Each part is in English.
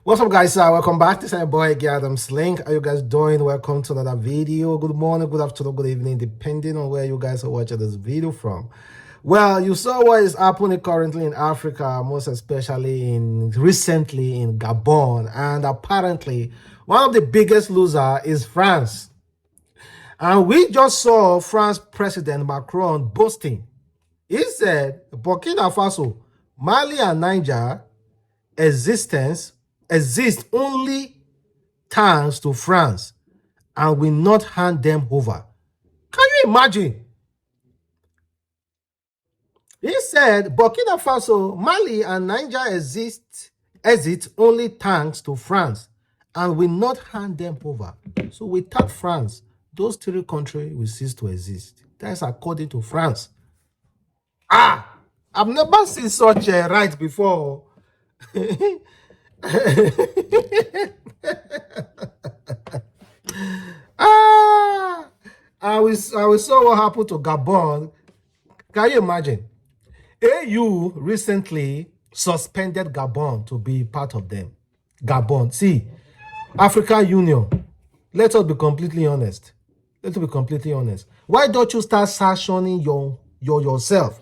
What's up, guys? Welcome back. This is my boy Adamslink. How you guys doing? Welcome to another video. Good morning, good afternoon, good evening, depending on where you guys are watching this video from. Well, you saw what is happening currently in Africa, most especially recently in Gabon, and apparently one of the biggest loser is France. And we just saw France President Macron boasting. He said Burkina Faso, Mali, and Niger exist only thanks to France and will not hand them over. Can you imagine? He said Burkina Faso, Mali, and Niger exist only thanks to France and will not hand them over. So without France, those three countries will cease to exist. That's according to France. I've never seen such a right before. I saw what happened to Gabon. Can you imagine? AU recently suspended Gabon to be part of them. Gabon. See, African Union. Let us be completely honest. Let's be completely honest. Why don't you start sanctioning yourself?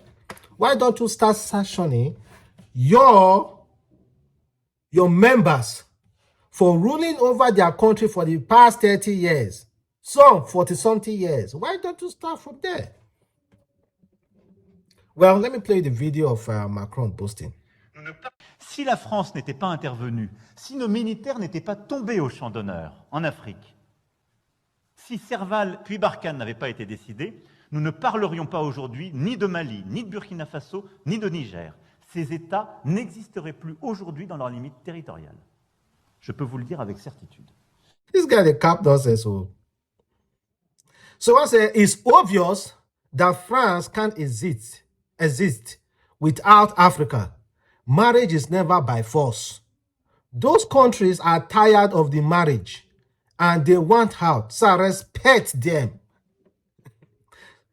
Why don't you start sanctioning your members for ruling over their country for the past 30 years? Some 40-something years. Why don't you start from there? Well, let me play the video of Macron boasting. Si la France n'était pas intervenue, si nos militaires n'étaient pas tombés au champ d'honneur en Afrique, si Serval puis Barkhane n'avaient pas été décidés, nous ne parlerions pas aujourd'hui ni de Mali, ni de Burkina Faso, ni de Niger. Ces États n'existeraient plus aujourd'hui dans leurs limites territoriales. Je peux vous le dire avec certitude. This guy, the cap, does say so. So I say it's obvious that France can't exist without Africa. Marriage is never by force. Those countries are tired of the marriage and they want out, so respect them.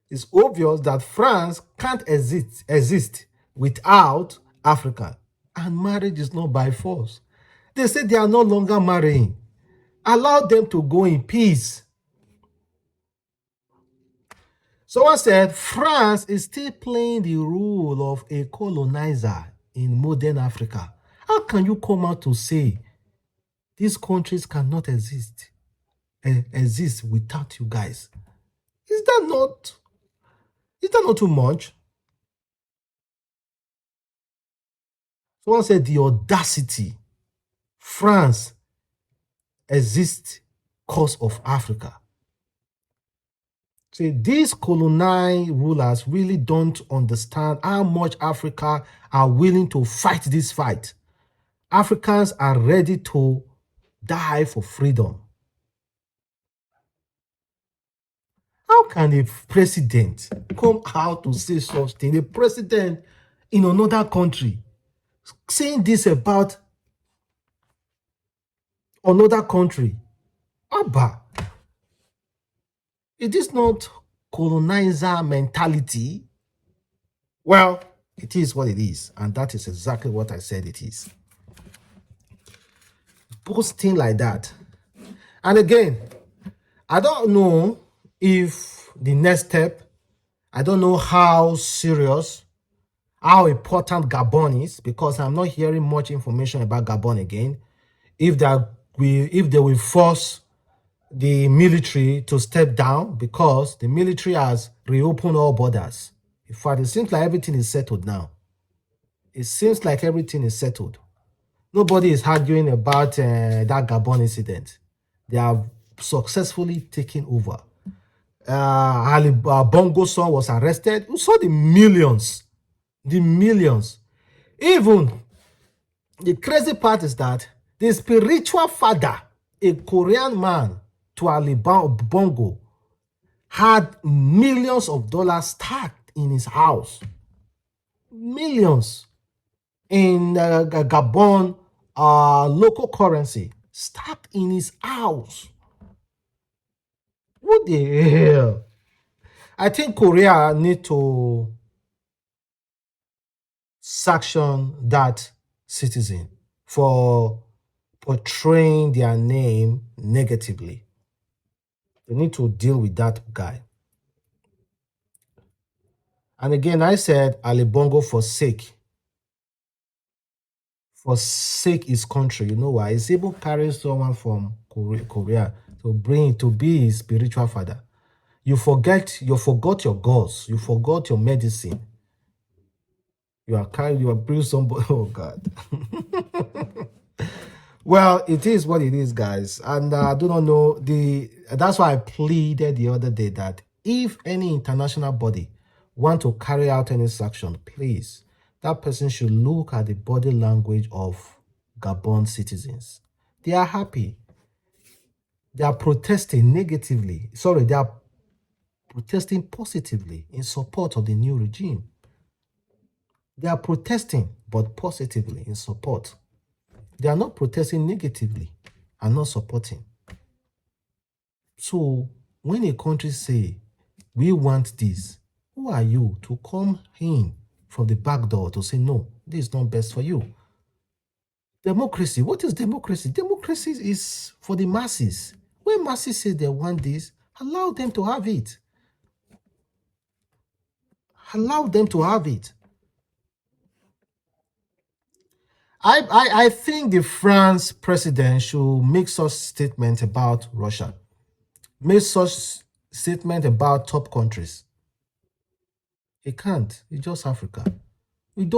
It's obvious that France can't exist without Africa, and marriage is not by force. They say they are no longer marrying. Allow them to go in peace. Someone said France is still playing the role of a colonizer in modern Africa. How can you come out to say these countries cannot exist without you guys? Is that not too much? Someone said the audacity. France exists because of Africa. See, these colonial rulers really don't understand how much Africa are willing to fight this fight. Africans are ready to die for freedom. How can a president come out to say such thing? A president in another country saying this about another country. Abba, it is not colonizer mentality. Well, it is what it is, and that is exactly what I said it is. Boasting like that. And again, I don't know if the next step, I don't know how serious, how important Gabon is, because I'm not hearing much information about Gabon again. If they will force the military to step down, because the military has reopened all borders. In fact, it seems like everything is settled now. It seems like everything is settled. Nobody is arguing about that Gabon incident. They have successfully taken over. Bongo's son was arrested. We saw the millions. Even the crazy part is that the spiritual father, a Korean man, to Ali Bongo, had millions of dollars stacked in his house. Millions in Gabon local currency stacked in his house. What the hell? I think Korea need to sanction that citizen for portraying their name negatively. They need to deal with that guy. And again, I said Ali Bongo forsake his country. You know why? He's even carrying someone from Korea to bring to be his spiritual father. You forgot your gods. You forgot your medicine. You are bringing somebody. Oh God. Well, it is what it is, guys. And I do not know that's why I pleaded the other day that if any international body want to carry out any sanction, please, that person should look at the body language of Gabon citizens. They are happy. They are protesting negatively. Sorry, they are protesting positively in support of the new regime. They are protesting, but positively in support. They are not protesting negatively and not supporting. So when a country say, we want this, who are you to come in from the back door to say, no, this is not best for you? Democracy, what is democracy? Democracy is for the masses. When masses say they want this, allow them to have it. Allow them to have it. I think the France president should make such statement about Russia. Make such statement about top countries. He can't. It's just Africa. We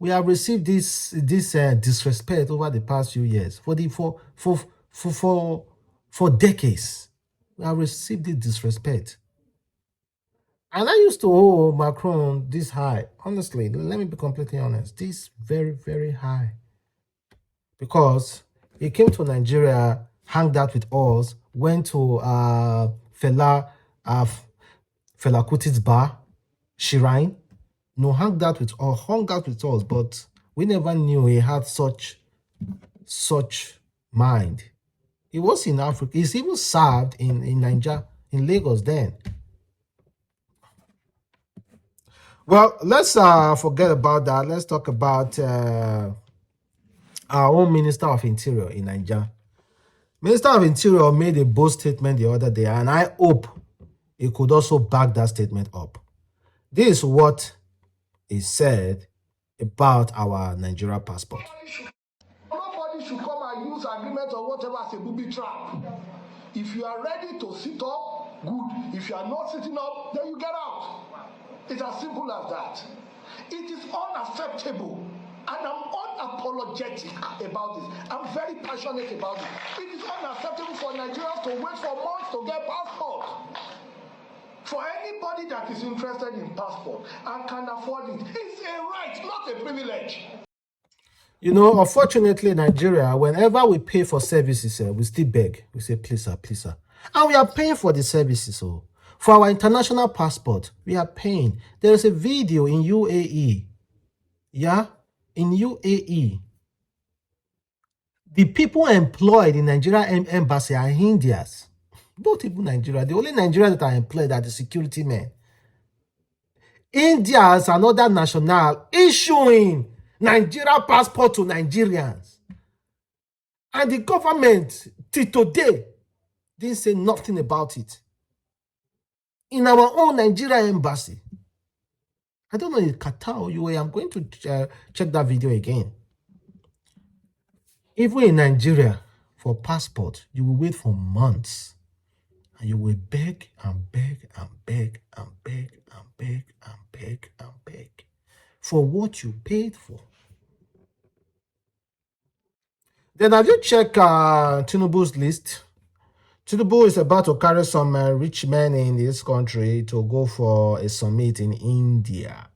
have received this disrespect over the past few years. For decades, we have received this disrespect. And I used to hold Macron this high. Honestly, let me be completely honest. This very, very high. Because he came to Nigeria, hung out with us, went to Fela Kuti's bar, Shrine. No, hung out with us, but we never knew he had such mind. He was in Africa. He's even served in Nigeria, in Lagos then. Well, let's forget about that. Let's talk about our own Minister of Interior in Nigeria. Minister of Interior made a bold statement the other day, and I hope he could also back that statement up. This is what he said about our Nigeria passport. Nobody should come and use agreement or whatever as a booby trap. If you are ready to sit up, good. If you are not sitting up, then you get out. It's as simple as that. It is unacceptable, and I'm unapologetic about this. I'm very passionate about it. It is unacceptable for Nigerians to wait for months to get passport. For anybody that is interested in passport and can afford it, it's a right, not a privilege. You know, unfortunately, Nigeria, whenever we pay for services, we still beg. We say, please, sir, please, sir. And we are paying for the services. So, for our international passport, we are paying. There is a video in UAE. Yeah? In UAE. The people employed in Nigeria embassy are Indians. Not even Nigeria. The only Nigerians that are employed are the security men. India is another national issuing Nigeria passport to Nigerians. And the government, till today, didn't say nothing about it. In our own Nigeria embassy. I don't know, in Qatar or UAE, I'm going to check that video again. Even in Nigeria, for passport, you will wait for months. And you will beg and beg and beg and beg and beg and beg and beg for what you paid for. Then have you checked Tinubu's list? Tinubu is about to carry some rich men in this country to go for a summit in India.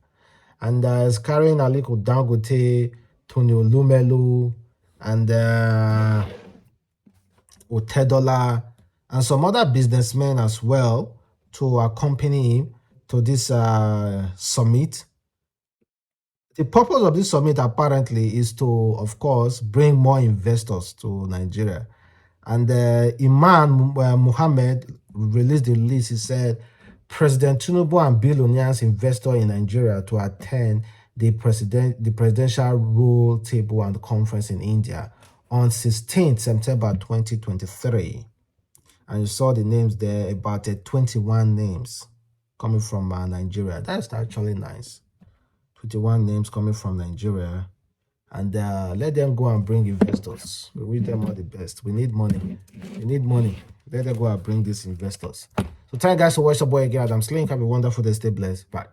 And is carrying Aliko Dangote, Tony Olumelu, and Otedola, and some other businessmen as well to accompany him to this summit. The purpose of this summit apparently is to, of course, bring more investors to Nigeria. And Imam Muhammad released the list. He said, President Tinubu and billionaires investor in Nigeria to attend the presidential rule table and conference in India on 16th September 2023. And you saw the names there, about 21 names coming from Nigeria. That's actually nice. 21 names coming from Nigeria. And let them go and bring investors. We wish them all the best. We need money. We need money. Let them go and bring these investors. So thank you guys for watching the boy again, Adamslink. Have a wonderful day. Stay blessed. Bye.